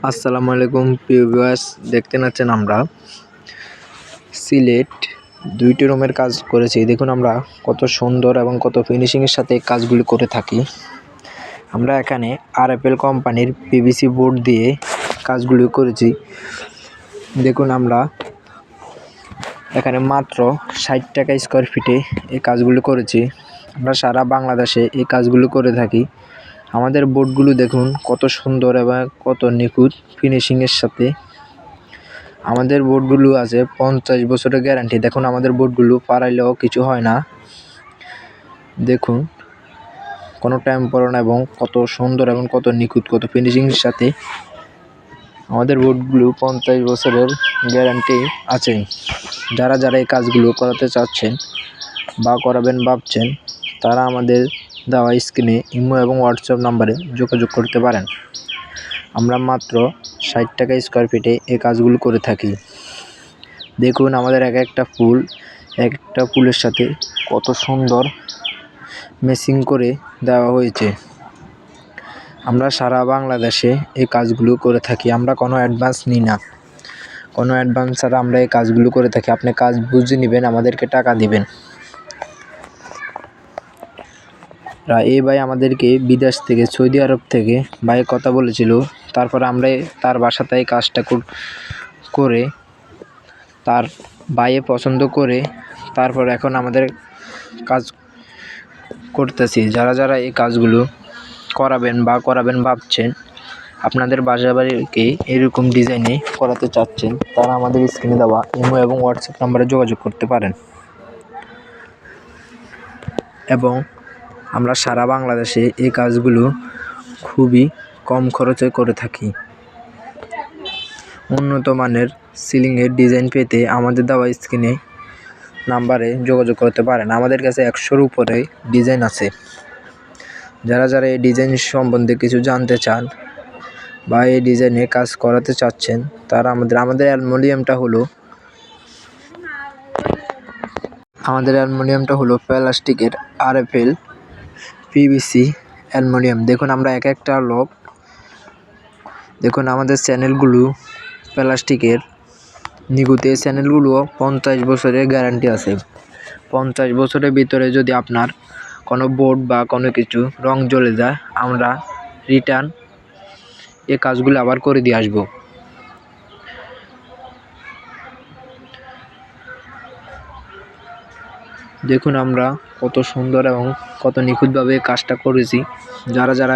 আসসালামু আলাইকুম প্রিয় ভিউয়ার্স, দেখতে পাচ্ছেন আমরা সিলেট 2টি রুমের কাজ করেছি। দেখুন আমরা কত সুন্দর এবং কত ফিনিশিংয়ের সাথে কাজগুলি করে থাকি। আমরা এখানে আরএফএল কোম্পানির পিভিসি বোর্ড দিয়ে কাজগুলি করেছি। দেখুন আমরা এখানে মাত্র 60 টাকা স্কোয়ার ফিটে এই কাজগুলি করেছি। আমরা সারা বাংলাদেশে এই কাজগুলো করে থাকি। আমাদের বোর্ডগুলো দেখুন কত সুন্দর এবং কত নিখুঁত ফিনিশিংয়ের সাথে। আমাদের বোর্ডগুলো আছে 50 বছরের গ্যারান্টি। দেখুন আমাদের বোর্ডগুলো পাড়াইলেও কিছু হয় না। দেখুন কোনো টেম্পার না এবং কত সুন্দর এবং কত নিখুঁত কত ফিনিশিংয়ের সাথে আমাদের বোর্ডগুলো 50 বছরের গ্যারান্টি আছে। যারা এই কাজগুলো করাতে চাচ্ছেন বা করাবেন ভাবছেন, তারা আমাদের দেওয়া স্ক্রিনে ইমো এবং হোয়াটসঅ্যাপ নাম্বারে যোগাযোগ করতে পারেন। আমরা মাত্র 60 টাকা স্কোয়ার ফিটে এই কাজগুলো করে থাকি। দেখুন আমাদের এক একটা ফুলের সাথে কত সুন্দর মেসিং করে দেওয়া হয়েছে। আমরা সারা বাংলাদেশে এই কাজগুলো করে থাকি। আমরা কোনো অ্যাডভান্স নিই না, কোনো অ্যাডভান্স ছাড়া আমরা এই কাজগুলো করে থাকি। আপনি কাজ বুঝে নেবেন, আমাদেরকে টাকা দিবেন। এই ভাই আমাদেরকে বিদেশ থেকে, সৌদি আরব থেকে ভাই কথা বলেছিল। তারপরে আমরা তার বাসাতে এই কাজটা করে তার ভাইয়ে পছন্দ করে তারপর এখন আমাদের কাজ করতেছি। যারা এই কাজগুলো করাবেন বা করাবেন ভাবছেন, আপনাদের বাসা বাড়িকে এরকম ডিজাইনে করাতে চাচ্ছেন, তারা আমাদের স্ক্রিনে দেওয়া ইমো এবং হোয়াটসঅ্যাপ নাম্বারে যোগাযোগ করতে পারেন। এবং আমরা সারা বাংলাদেশে এই কাজগুলো খুবই কম খরচে করে থাকি। উন্নত মানের সিলিংয়ের ডিজাইন পেতে আমাদের দেওয়া স্ক্রিনে নাম্বারে যোগাযোগ করতে পারেন। আমাদের কাছে 100-র উপরে ডিজাইন আছে। যারা এই ডিজাইন সম্বন্ধে কিছু জানতে চান বা এই ডিজাইনে কাজ করাতে চাচ্ছেন, তারা আমাদের অ্যালুমিনিয়ামটা হলো প্লাস্টিকের আরএফএল পিভিসি অ্যালুমিনিয়াম। দেখুন আমরা এক একটা লক, দেখুন আমাদের চ্যানেলগুলো প্লাস্টিকের নিখুঁত। এই চ্যানেলগুলো 50 বছরের গ্যারান্টি আছে। 50 বছরের ভিতরে যদি আপনার কোনো বোর্ড বা কোনো কিছু রং জ্বলে যায়, আমরা রিটার্ন এই কাজগুলো আবার করে দিয়ে আসবো। দেখুন আমরা কত সুন্দর এবং কত নিখুঁতভাবে কাজটা করেছি। যারা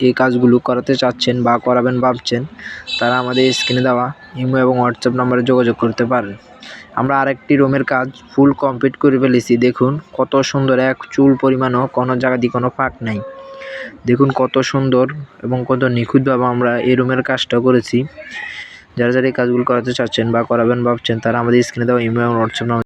এই কাজগুলো করাতে চাচ্ছেন বা করাবেন ভাবছেন, তারা আমাদের স্ক্রিনে দেওয়া ইমো এবং হোয়াটসঅ্যাপ নাম্বারে যোগাযোগ করতে পারেন। আমরা আরেকটি রুমের কাজ ফুল কমপ্লিট করে ফেলেছি। দেখুন কত সুন্দর, এক চুল পরিমাণও কোনো জায়গা দিয়ে কোনো ফাঁক নাই। দেখুন কত সুন্দর এবং কত নিখুঁতভাবে আমরা এই রুমের কাজটা করেছি। যারা এই কাজগুলো করাতে চাচ্ছেন বা করাবেন ভাবছেন, তারা আমাদের স্ক্রিনে দেওয়া ইমো এবং হোয়াটসঅ্যাপ নাম্বার